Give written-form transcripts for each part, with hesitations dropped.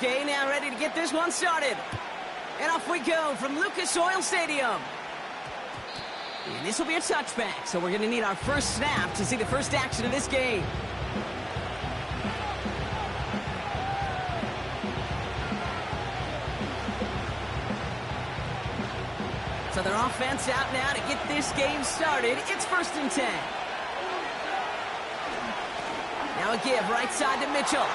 Okay, now ready to get this one started. And off we go from Lucas Oil Stadium. And this will be a touchback, so we're going to need our first snap to see the first action of this game. So their offense out now to get this game started. It's 1st and 10. Now a give right side to Mitchell.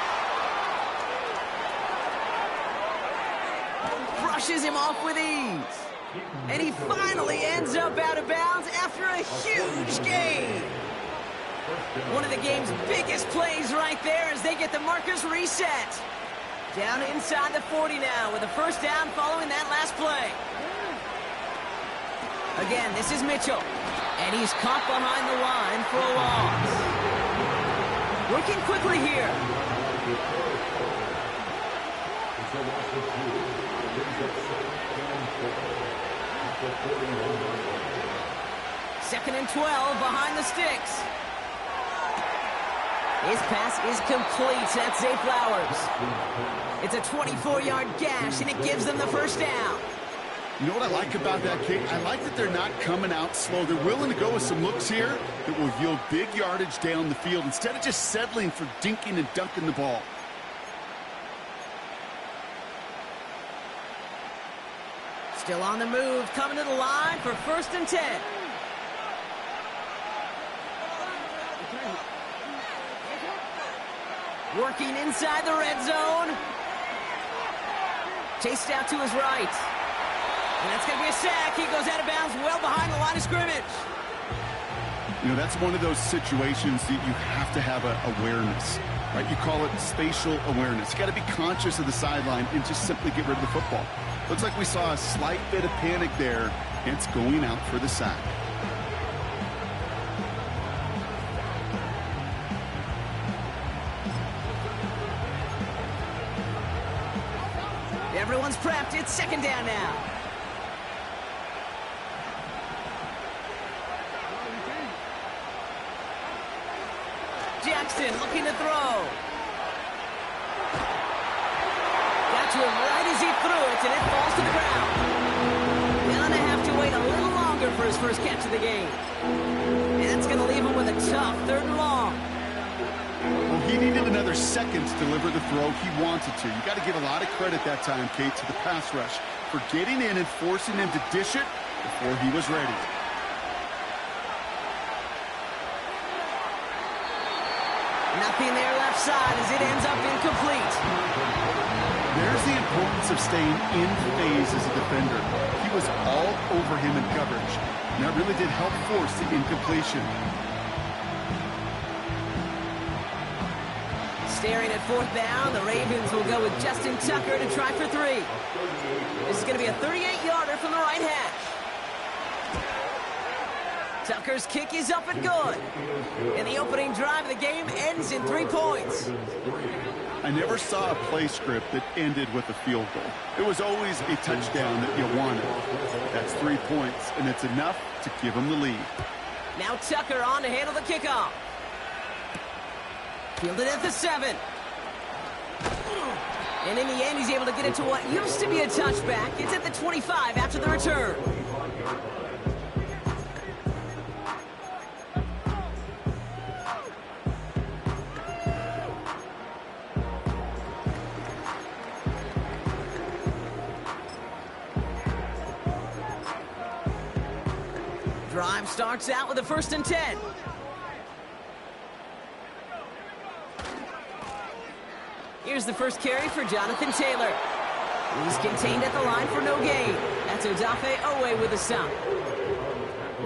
Brushes him off with ease. And he finally ends up out of bounds after a huge gain. One of the game's biggest plays right there as they get the markers reset. Down inside the 40 now with a first down following that last play. Again, this is Mitchell. And he's caught behind the line for a loss. Working quickly here. 2nd and 12 behind the sticks. His pass is complete. That's Zay Flowers. It's a 24-yard gash, and it gives them the first down. You know what I like about that kick? I like that they're not coming out slow. They're willing to go with some looks here that will yield big yardage down the field instead of just settling for dinking and dunking the ball. Still on the move, coming to the line for 1st and 10. Working inside the red zone. Chased out to his right. And that's going to be a sack. He goes out of bounds well behind the line of scrimmage. You know, that's one of those situations that you have to have awareness, right? You call it spatial awareness. You got to be conscious of the sideline and just simply get rid of the football. Looks like we saw a slight bit of panic there. It's going out for the sack. Everyone's prepped. It's 2nd down now. Jackson looking to throw. Got to him right as he threw it, and it falls to the ground. Gonna have to wait a little longer for his first catch of the game. And that's going to leave him with a tough 3rd and long. Well, he needed another second to deliver the throw he wanted to. You got to give a lot of credit that time, Kate, to the pass rush for getting in and forcing him to dish it before he was ready. Nothing there left side as it ends up incomplete. There's the importance of staying in phase as a defender. He was all over him in coverage, and that really did help force the incompletion. Staring at 4th down, the Ravens will go with Justin Tucker to try for 3. This is going to be a 38-yarder from the right hash. Tucker's kick is up and good. And the opening drive of the game ends in 3 points. I never saw a play script that ended with a field goal. It was always a touchdown that you wanted. That's 3 points, and it's enough to give them the lead. Now Tucker on to handle the kickoff. Fielded at the 7. And in the end, he's able to get it to what used to be a touchback. It's at the 25 after the return. Drive starts out with a 1st and 10. Here's the first carry for Jonathan Taylor. He's contained at the line for no gain. That's Odafe Owe with a stop.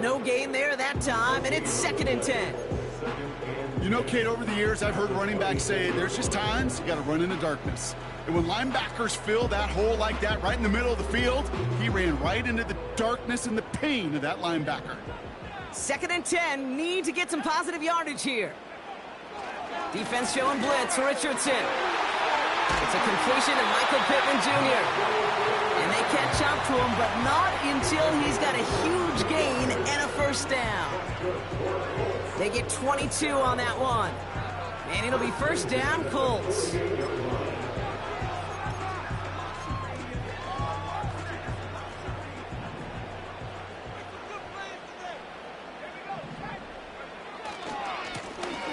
No gain there that time, and it's 2nd and 10. You know, Kate, over the years, I've heard running backs say there's just times you got to run in the darkness. And when linebackers fill that hole like that right in the middle of the field, he ran right into the darkness and the pain of that linebacker. 2nd and 10, need to get some positive yardage here. Defense showing blitz, Richardson. It's a completion to Michael Pittman Jr. And they catch up to him, but not until he's got a huge gain and a first down. They get 22 on that one. And it'll be first down, Colts.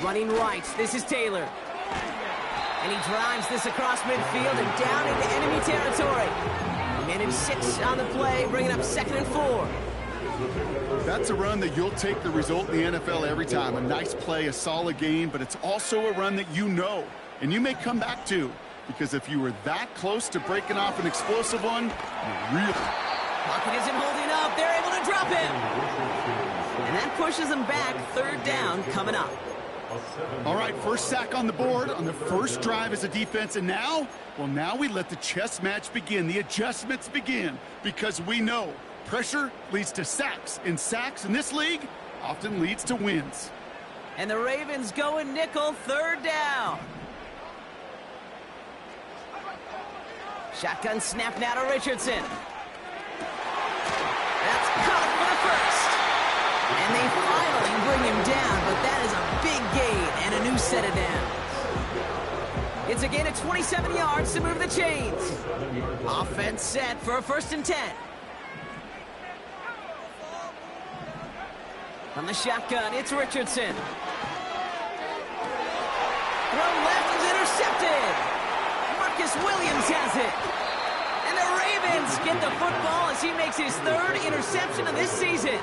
Running right, this is Taylor. And he drives this across midfield and down into enemy territory. Managed 6 on the play, bringing up 2nd and 4. That's a run that you'll take the result in the NFL every time. A nice play, a solid game, but it's also a run that you know, and you may come back to, because if you were that close to breaking off an explosive one, you really... Pocket isn't holding up. They're able to drop him. And that pushes them back. 3rd down coming up. All right, first sack on the board on the first drive as a defense, and now, well, now we let the chess match begin, the adjustments begin, because we know pressure leads to sacks, and sacks in this league often leads to wins. And the Ravens go in nickel, 3rd down. Shotgun snap now to Richardson. That's caught for the first. And they finally bring him down, but that is a big gain and a new set of downs. It's a gain of 27 yards to move the chains. Offense set for a 1st and 10. From the shotgun, it's Richardson. Throw left is intercepted. Marcus Williams has it. And the Ravens get the football as he makes his 3rd interception of this season.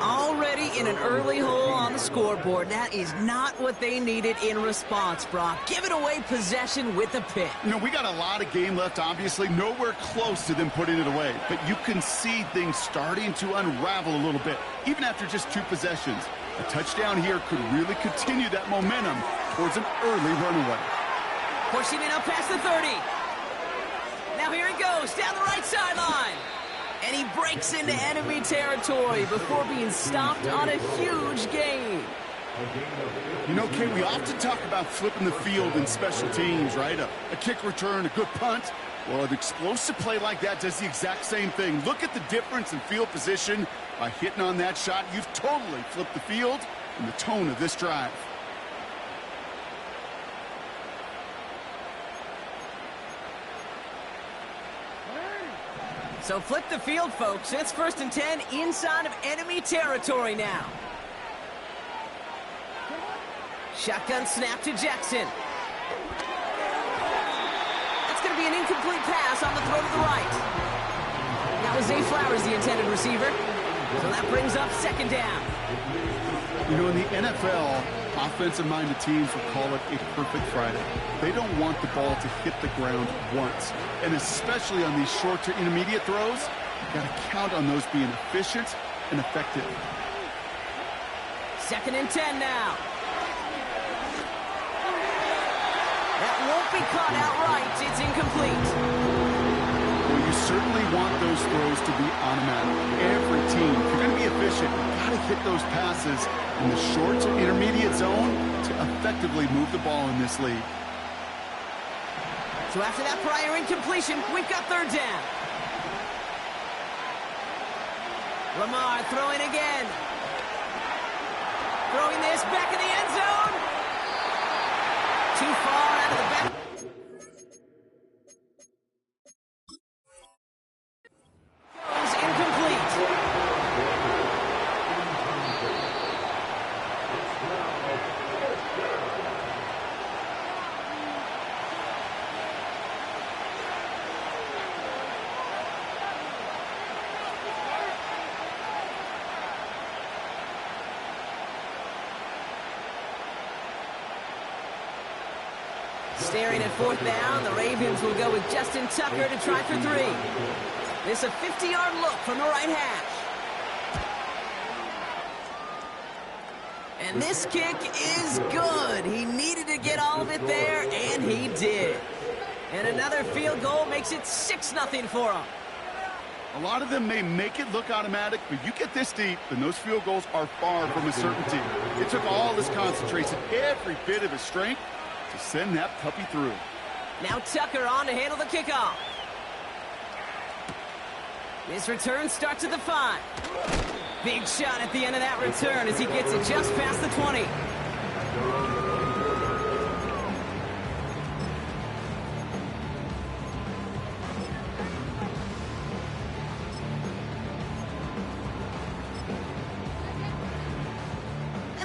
Already in an early hole on the scoreboard. That is not what they needed in response, Brock. Giving away possession with a pick. You know, we got a lot of game left, obviously. Nowhere close to them putting it away. But you can see things starting to unravel a little bit, even after just 2 possessions. A touchdown here could really continue that momentum towards an early runaway. Pushing it up past the 30. Now here he goes, down the right sideline. And he breaks into enemy territory before being stopped on a huge gain. You know, Kate, we often talk about flipping the field in special teams, right? A kick return, a good punt. Well, an explosive play like that does the exact same thing. Look at the difference in field position. By hitting on that shot, you've totally flipped the field and the tone of this drive. So flip the field, folks. It's 1st and 10 inside of enemy territory now. Shotgun snap to Jackson. That's going to be an incomplete pass on the throw to the right. That was Zay Flowers, the intended receiver. So that brings up 2nd down. You know, in the NFL, offensive-minded teams will call it a perfect Friday. They don't want the ball to hit the ground once. And especially on these short to intermediate throws, you've got to count on those being efficient and effective. 2nd and 10 now. That won't be caught outright. It's incomplete. Well, you certainly want those throws to be automatic. Every team, if you're going to be efficient, you've got to hit those passes in the short to intermediate zone to effectively move the ball in this league. So after that prior incompletion, we've got 3rd down. Lamar throwing again. Throwing this back in the end zone. Too far out of the back. Goes incomplete. Staring at 4th down, the Ravens will go with Justin Tucker to try for 3. This a 50-yard look from the right hash. And this kick is good. He needed to get all of it there, and he did. And another field goal makes it 6-0 for him. A lot of them may make it look automatic, but you get this deep, and those field goals are far from a certainty. It took all his concentration, every bit of his strength, to send that puppy through. Now Tucker on to handle the kickoff. His return starts at the 5. Big shot at the end of that return as he gets it just past the 20.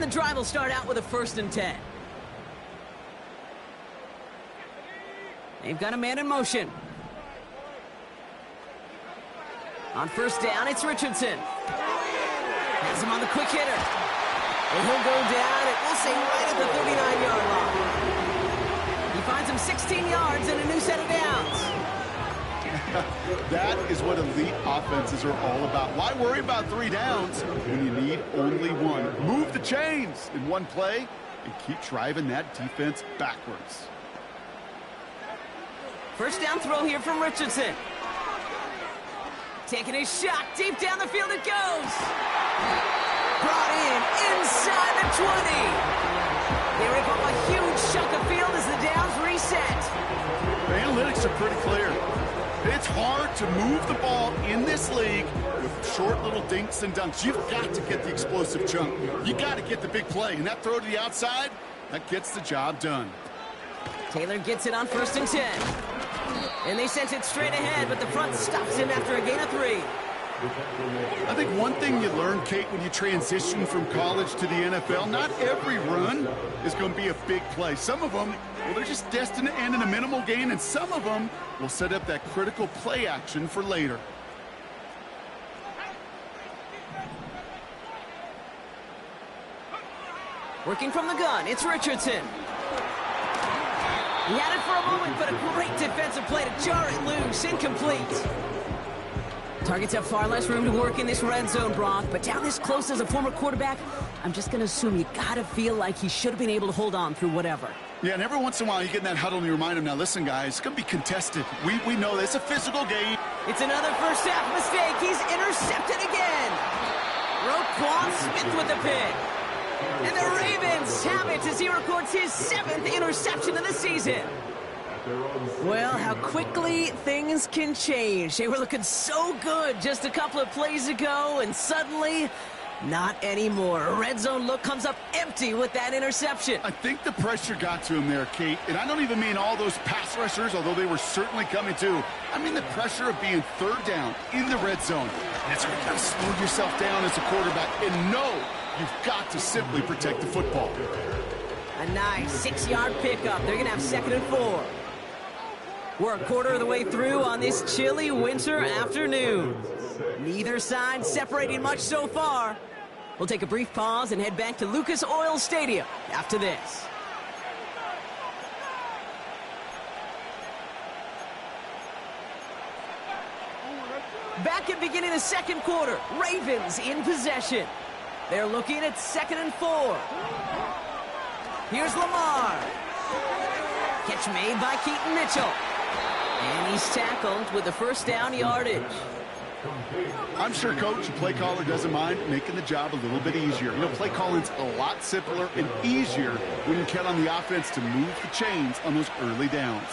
And the drive will start out with a 1st and 10. They've got a man in motion. On 1st down, it's Richardson. Has him on the quick hitter. And he'll go down, and we'll say right at the 39-yard line. He finds him 16 yards and a new set of downs. That is what elite offenses are all about. Why worry about 3 downs when you need only 1? Move the chains in one play and keep driving that defense backwards. 1st down throw here from Richardson. Taking his shot deep down the field it goes. Brought in inside the 20. They rip up a huge chunk of field as the downs reset. The analytics are pretty clear. It's hard to move the ball in this league with short little dinks and dunks. You've got to get the explosive chunk. You got to get the big play. And that throw to the outside, that gets the job done. Taylor gets it on 1st and 10. And they sent it straight ahead, but the front stops him after a gain of 3. I think one thing you learn, Kate, when you transition from college to the NFL, not every run is going to be a big play. Some of them, well, they're just destined to end in a minimal gain, and some of them will set up that critical play action for later. Working from the gun, it's Richardson. He had it for a moment, but a great defensive play to jar it loose. Incomplete. Targets have far less room to work in this red zone, Brock, but down this close as a former quarterback, I'm just going to assume you got to feel like he should have been able to hold on through whatever. Yeah, and every once in a while you get in that huddle and you remind him, now listen, guys, it's going to be contested. We know this. It's a physical game. It's another first half mistake. He's intercepted again. Roquan Smith with the pick. And the Ravens have it as he records his 7th interception of the season. Well, how quickly things can change. They were looking so good just a couple of plays ago, and suddenly, not anymore. A red zone look comes up empty with that interception. I think the pressure got to him there, Kate. And I don't even mean all those pass rushers, although they were certainly coming too. I mean the pressure of being 3rd down in the red zone. That's where you got to slow yourself down as a quarterback and know you've got to simply protect the football. A nice 6-yard pickup. They're going to have 2nd and 4. We're a quarter of the way through on this chilly winter afternoon. Neither side separating much so far. We'll take a brief pause and head back to Lucas Oil Stadium after this. Back at beginning of the 2nd quarter, Ravens in possession. They're looking at 2nd and 4. Here's Lamar. Catch made by Keaton Mitchell. And he's tackled with the 1st down yardage. I'm sure coach, the play caller, doesn't mind making the job a little bit easier. You know, play calling's a lot simpler and easier when you count on the offense to move the chains on those early downs.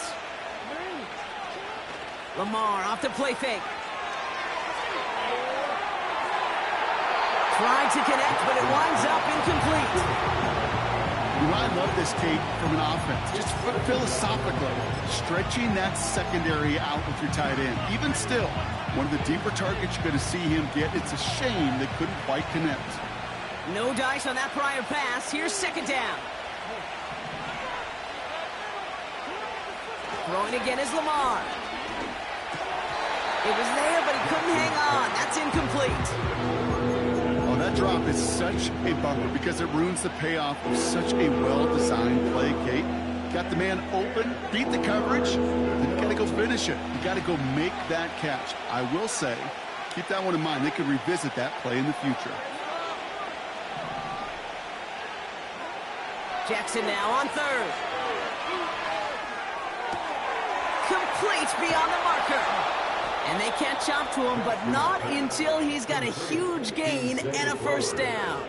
Lamar off the play fake. Tried to connect, but it winds up incomplete. I love this, Kate, from an offense. Just philosophically, stretching that secondary out with your tight end. Even still, one of the deeper targets you're going to see him get. It's a shame they couldn't quite connect. No dice on that prior pass. Here's 2nd down. Throwing again is Lamar. It was there, but he couldn't hang on. That's incomplete. That drop is such a bummer because it ruins the payoff of such a well-designed play, Kate. Got the man open, beat the coverage, then you got to go finish it. You got to go make that catch. I will say, keep that one in mind. They could revisit that play in the future. Jackson now on 3rd. Complete beyond the marker. And they catch up to him, but not until he's got a huge gain and a 1st down.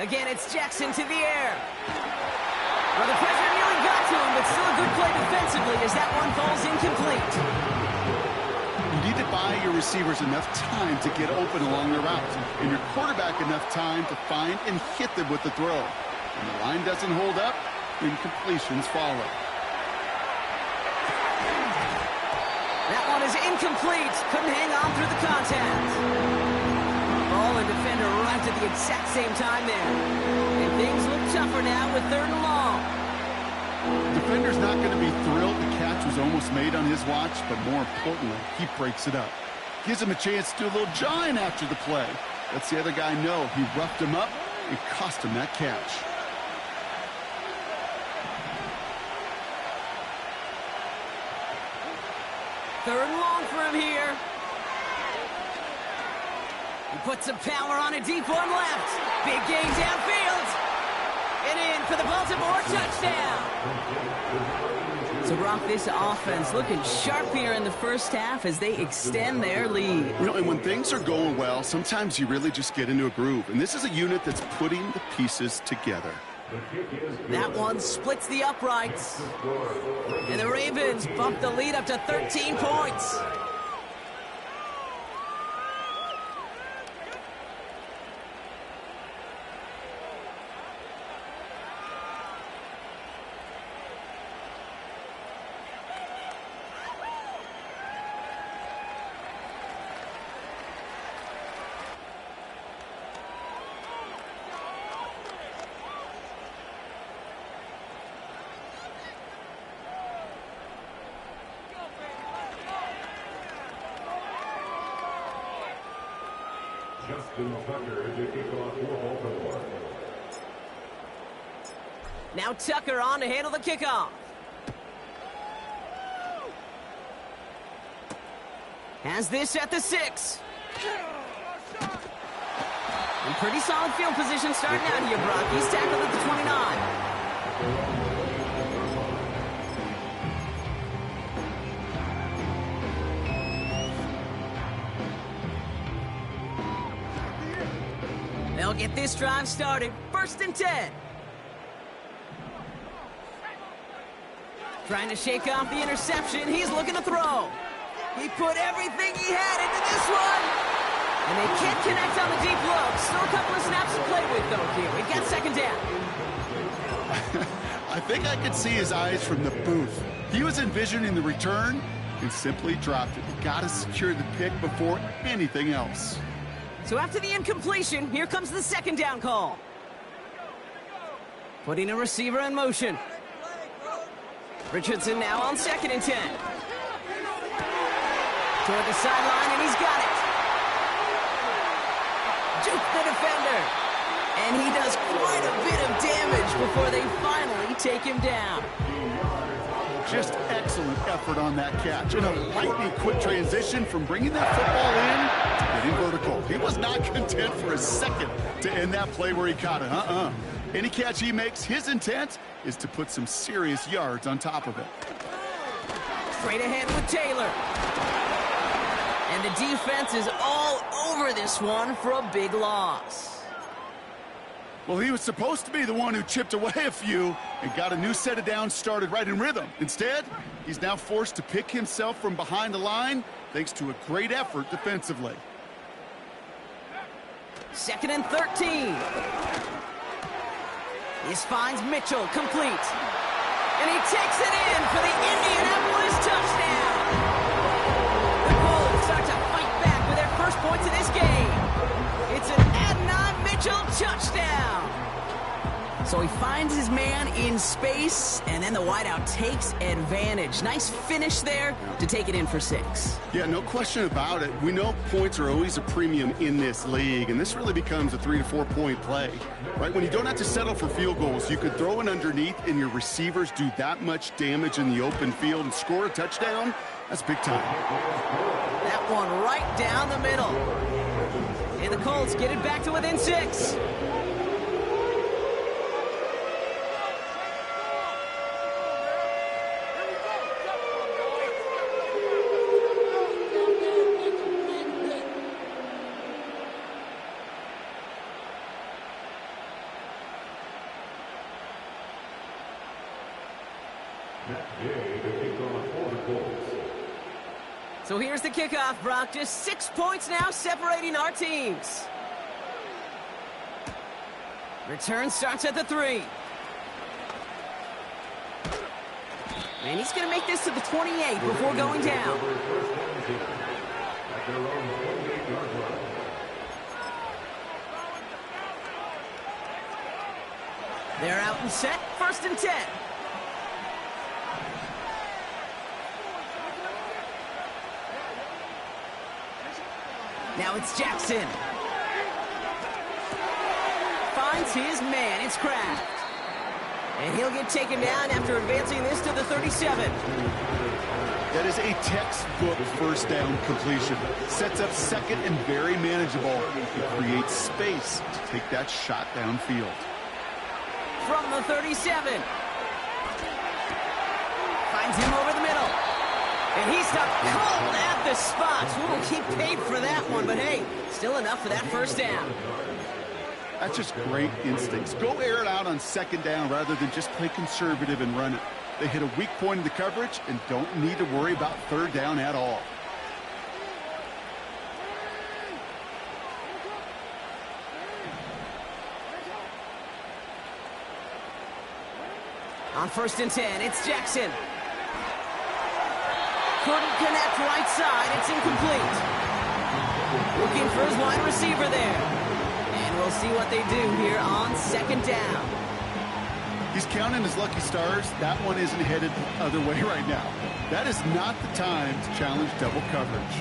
Again, it's Jackson to the air. Well, the pressure nearly got to him, but still a good play defensively as that one falls incomplete. You need to buy your receivers enough time to get open along the route, and your quarterback enough time to find and hit them with the throw. When the line doesn't hold up, incompletions follow. That one is incomplete. Couldn't hang on through the contact. Ball and defender arrived at the exact same time there. And things look tougher now with 3rd and long. Defender's not going to be thrilled the catch was almost made on his watch, but more importantly, he breaks it up. Gives him a chance to do a little jawing after the play. Lets the other guy know he roughed him up and cost him that catch. Third and long for him here. He puts some power on a deep one left. Big gain downfield. And in for the Baltimore touchdown. So, Brock, this offense looking sharp here in the first half as they extend their lead. You know, and when things are going well, sometimes you really just get into a groove. And this is a unit that's putting the pieces together. That one splits the uprights. And the Ravens bump the lead up to 13 points. Now Tucker on to handle the kickoff. Has this at the 6. In pretty solid field position starting out here, Brock. He's tackled at the 29. They'll get this drive started. 1st and 10. Trying to shake off the interception. He's looking to throw. He put everything he had into this one. And they can't connect on the deep look. Still a couple of snaps to play with, though, here. We've got 2nd down. I think I could see his eyes from the booth. He was envisioning the return and simply dropped it. Got to secure the pick before anything else. So after the incompletion, here comes the 2nd down call. Putting a receiver in motion. Richardson now on 2nd and 10. Toward the sideline, and he's got it. Juke the defender. And he does quite a bit of damage before they finally take him down. Just excellent effort on that catch. And a lightning quick transition from bringing that football in to getting vertical. He was not content for a second to end that play where he caught it. Any catch he makes, his intent is to put some serious yards on top of it. Straight ahead with Taylor. And the defense is all over this one for a big loss. Well, he was supposed to be the one who chipped away a few and got a new set of downs started right in rhythm. Instead, he's now forced to pick himself from behind the line thanks to a great effort defensively. 2nd and 13. This finds Mitchell complete. And he takes it in for the Indianapolis touchdown. The Colts start to fight back with their first points of this game. It's an Adnan Mitchell touchdown. So he finds his man in space, and then the wideout takes advantage. Nice finish there to take it in for 6. Yeah, no question about it. We know points are always a premium in this league, and this really becomes a 3 to 4 point play. Right, when you don't have to settle for field goals, you could throw it underneath and your receivers do that much damage in the open field and score a touchdown. That's big time. That one right down the middle. And the Colts get it back to within 6. So here's the kickoff, Brock. Just 6 points now separating our teams. Return starts at the 3. And he's going to make this to the 28 before going down. They're out and set, 1st and 10. Now it's Jackson. Finds his man, it's Kraft. And he'll get taken down after advancing this to the 37. That is a textbook 1st down completion. Sets up 2nd and very manageable. It creates space to take that shot downfield. From the 37. Finds him over the middle. And he's stopped cold at the spot. We'll keep paid for that one, but hey, still enough for that 1st down. That's just great instincts. Go air it out on 2nd down rather than just play conservative and run it. They hit a weak point in the coverage and don't need to worry about 3rd down at all. On 1st and 10, it's Jackson. Couldn't connect right side. It's incomplete. Looking for his wide receiver there. And we'll see what they do here on 2nd down. He's counting his lucky stars. That one isn't headed the other way right now. That is not the time to challenge double coverage.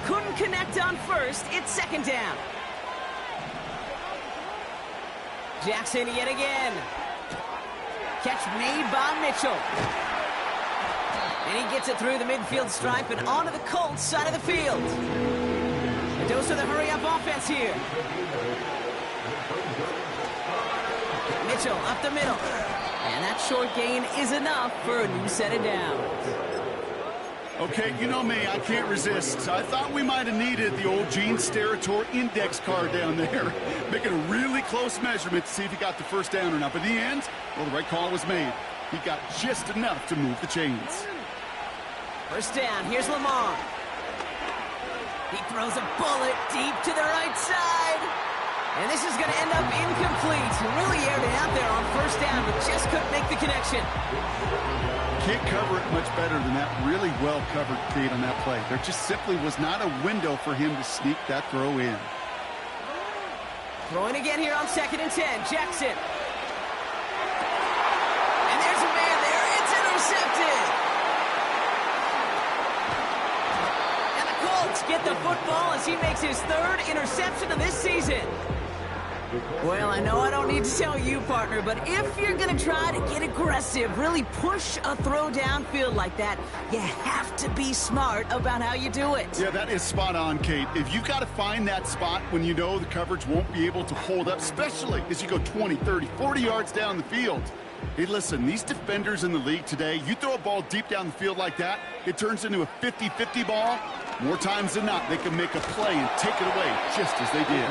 Couldn't connect on 1st. It's 2nd down. Jackson yet again. Catch made by Mitchell. And he gets it through the midfield stripe and onto the Colts side of the field. A dose of the hurry-up offense here. Mitchell up the middle. And that short gain is enough for a new set of downs. Okay, you know me, I can't resist. I thought we might have needed the old Gene Steratore index card down there. Making a really close measurement to see if he got the 1st down or not. But in the end, well, the right call was made. He got just enough to move the chains. 1st down, here's Lamar. He throws a bullet deep to the right side. And this is going to end up incomplete. Really aired it out there on 1st down, but just couldn't make the connection. Can't cover it much better than that. Really well covered, Kate, on that play. There just simply was not a window for him to sneak that throw in. Throwing again here on 2nd and 10. Jackson. And there's a man there. It's intercepted. And the Colts get the football as he makes his 3rd interception of this season. Well, I know I don't need to tell you, partner, but if you're going to try to get aggressive, really push a throw downfield like that, you have to be smart about how you do it. Yeah, that is spot on, Kate. If you've got to find that spot when you know the coverage won't be able to hold up, especially as you go 20, 30, 40 yards down the field. Hey, listen, these defenders in the league today, you throw a ball deep down the field like that, it turns into a 50-50 ball. More times than not, they can make a play and take it away just as they did.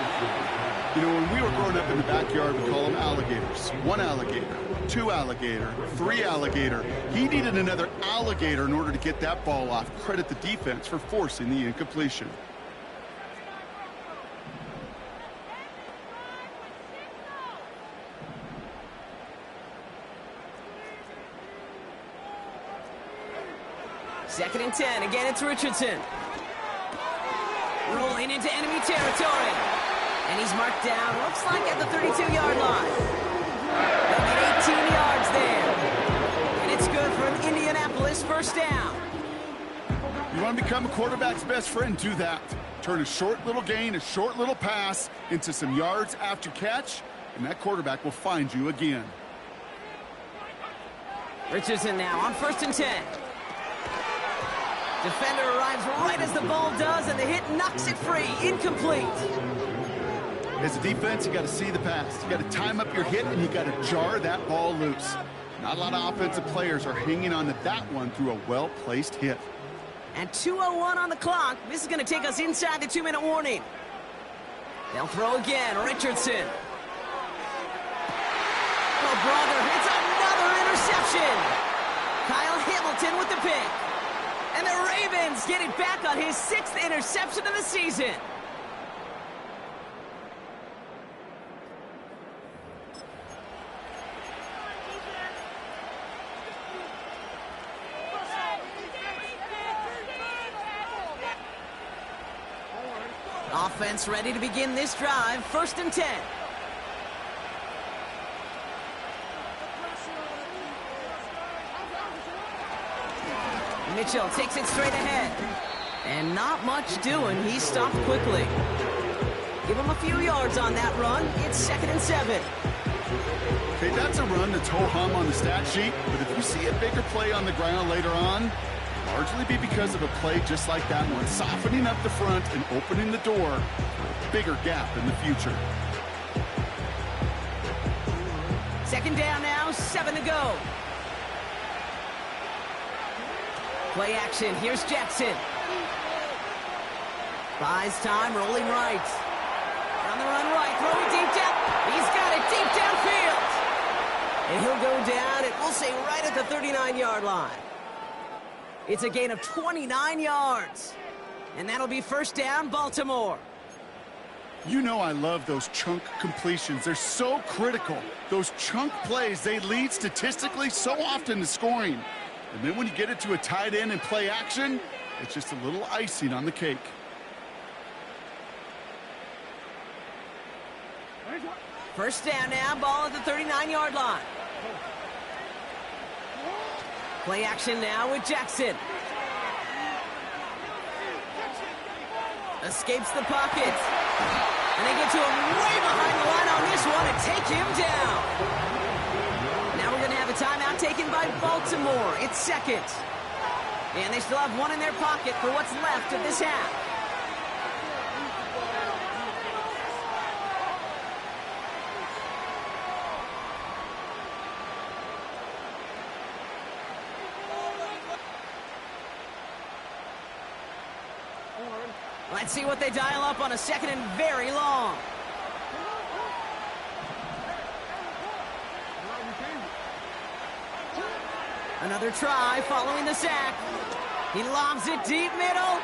You know, when we were growing up in the backyard, we call them alligators. 1 alligator, 2 alligator, 3 alligator. He needed another alligator in order to get that ball off. Credit the defense for forcing the incompletion. Second and 10. Again, it's Richardson. Rolling into enemy territory. And he's marked down, looks like at the 32-yard line. They'll get 18 yards there. And it's good for an Indianapolis 1st down. You want to become a quarterback's best friend, do that. Turn a short little gain, a short little pass into some yards after catch, and that quarterback will find you again. Richardson now on 1st and 10. Defender arrives right as the ball does, and the hit knocks it free. Incomplete. As a defense, you got to see the pass. You got to time up your hit, and you got to jar that ball loose. Not a lot of offensive players are hanging on to that one through a well-placed hit. And 2:01 on the clock. This is going to take us inside the 2-minute warning. They'll throw again. Richardson. Oh, brother, it's another interception. Kyle Hamilton with the pick. And the Ravens get it back on his 6th interception of the season. Offense ready to begin this drive. 1st and 10. Mitchell takes it straight ahead. And not much doing. He stopped quickly. Give him a few yards on that run. It's 2nd and 7. Okay, that's a run that's ho-hum on the stat sheet, but if you see a bigger play on the ground later on, largely be because of a play just like that one, softening up the front and opening the door for a bigger gap in the future. 2nd down now, 7 to go. Play action, here's Jackson. Buys time, rolling right. On the run right, throwing deep down. He's got it deep downfield. And he'll go down, and we'll say right at the 39-yard line. It's a gain of 29 yards. And that'll be 1st down, Baltimore. You know I love those chunk completions. They're so critical. Those chunk plays, they lead statistically so often to scoring. And then when you get it to a tight end and play action, it's just a little icing on the cake. First down now, ball at the 39-yard line. Play action now with Jackson. Escapes the pocket. And they get to him way behind the line on this one and take him down. Now we're going to have a timeout taken by Baltimore. It's 2nd. And they still have one in their pocket for what's left of this half. Let's see what they dial up on a 2nd and very long. Another try following the sack. He lobs it deep middle.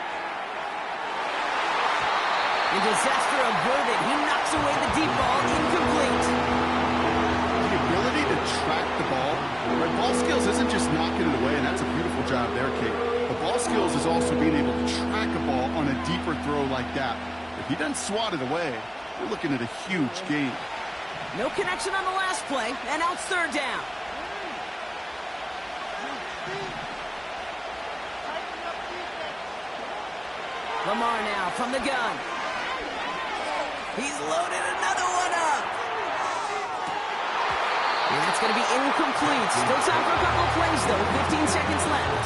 And disaster averted. He knocks away the deep ball, incomplete. The ability to track the ball. Right, ball skills isn't just knocking it away, and that's a beautiful job there, Kate. But ball skills is also being able to track a ball on a deeper throw like that. If he doesn't swat it away, we're looking at a huge gain. No connection on the last play, and now it's 3rd down. Lamar now from the gun. He's loaded another one up. And that's going to be incomplete. Still time for a couple of plays, though. 15 seconds left.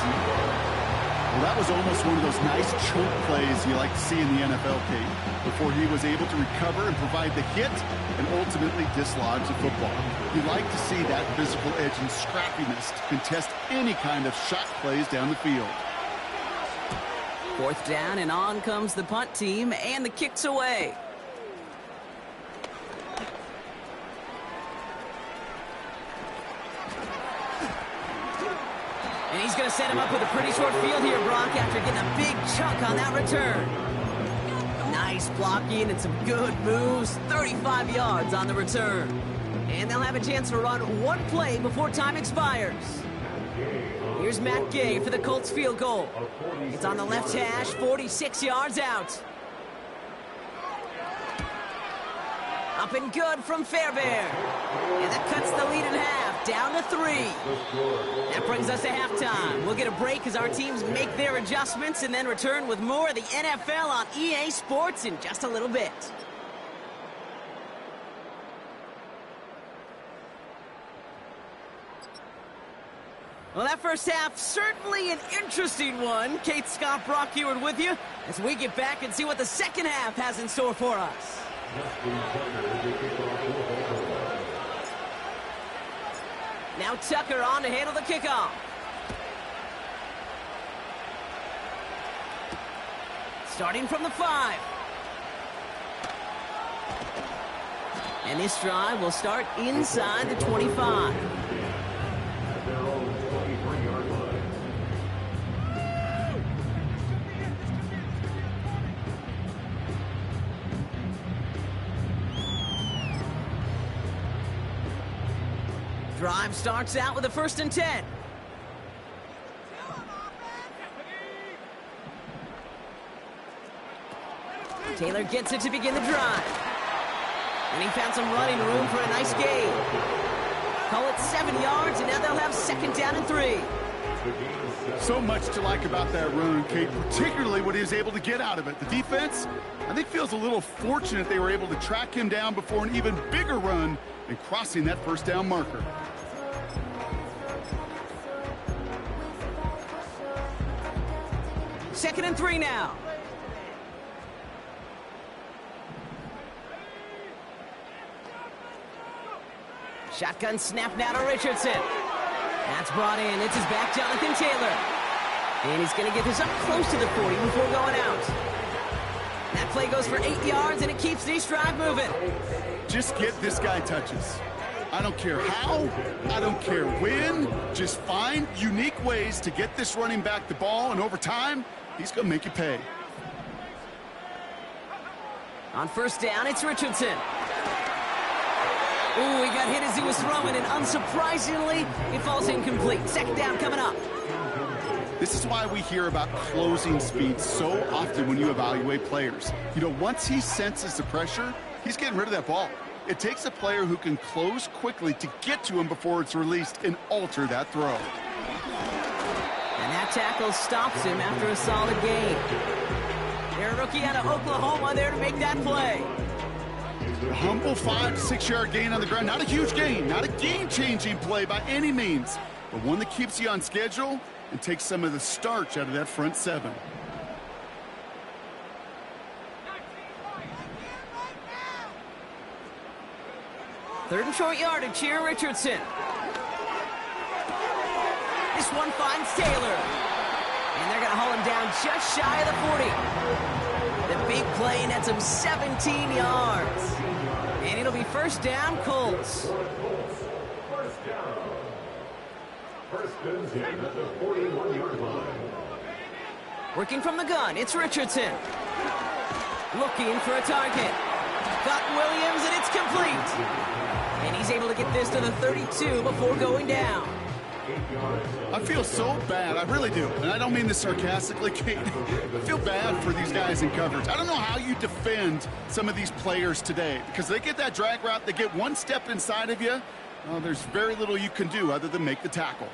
Well, that was almost one of those nice choke plays you like to see in the NFL, Kate, before he was able to recover and provide the hit and ultimately dislodge the football. You like to see that physical edge and scrappiness to contest any kind of shot plays down the field. 4th down, and on comes the punt team, and the kick's away. And he's going to set him up with a pretty short field here, Brock, after getting a big chunk on that return. Nice blocking and some good moves. 35 yards on the return. And they'll have a chance to run one play before time expires. Here's Matt Gay for the Colts field goal. It's on the left hash, 46 yards out. Up and good from Fairbairn. And that cuts the lead in half, down to 3. That brings us to halftime. We'll get a break as our teams make their adjustments and then return with more of the NFL on EA Sports in just a little bit. Well, that first half, certainly an interesting one. Kate, Scott, Brock Eward with you as we get back and see what the second half has in store for us. Now Tucker on to handle the kickoff. Starting from the 5. And this drive will start inside the 25. Drive starts out with a 1st and 10. Taylor gets it to begin the drive. And he found some running room for a nice gain. Call it 7 yards, and now they'll have 2nd down and 3. So much to like about that run, Kate, particularly what he was able to get out of it. The defense, I think, feels a little fortunate they were able to track him down before an even bigger run and crossing that 1st down marker. Second and 3 now. Shotgun snap now to Richardson. That's brought in. It's his back, Jonathan Taylor. And he's going to get this up close to the 40 before going out. That play goes for 8 yards, and it keeps this drive moving. Just get this guy touches. I don't care how, I don't care when. Just find unique ways to get this running back the ball, and over time, he's going to make you pay. On 1st down, it's Richardson. Ooh, he got hit as he was throwing, and unsurprisingly, it falls incomplete. 2nd down coming up. This is why we hear about closing speed so often when you evaluate players. You know, once he senses the pressure, he's getting rid of that ball. It takes a player who can close quickly to get to him before it's released and alter that throw. And that tackle stops him after a solid gain. They're a rookie out of Oklahoma there to make that play. A humble 5 to 6 yard gain on the ground. Not a huge gain, not a game-changing play by any means, but one that keeps you on schedule and takes some of the starch out of that front 7. Third and short yardage here, Richardson. This one finds Taylor. And they're going to haul him down just shy of the 40. The big play nets him 17 yards. And it'll be 1st down, Colts. First and 10 at the 41-yard line. Working from the gun, it's Richardson. Looking for a target. Got Williams, and it's complete. And he's able to get this to the 32 before going down. I feel so bad, I really do. And I don't mean this sarcastically, Kate. I feel bad for these guys in coverage. I don't know how you defend some of these players today, because they get that drag route, they get one step inside of you. Well, there's very little you can do other than make the tackle.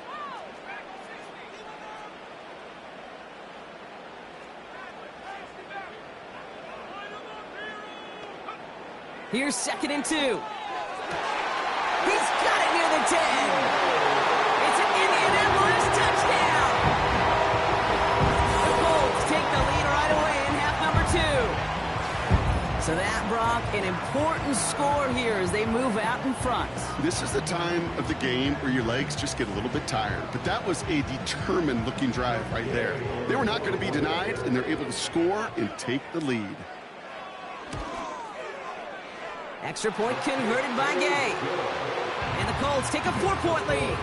Here's 2nd and 2. He's got it near the 10. It's an Indianapolis touchdown. The Colts take the lead right away in half number 2. So that, Brock, an important score here as they move out in front. This is the time of the game where your legs just get a little bit tired. But that was a determined-looking drive right there. They were not going to be denied, and they're able to score and take the lead. Extra point converted by Gay. And the Colts take a 4-point lead.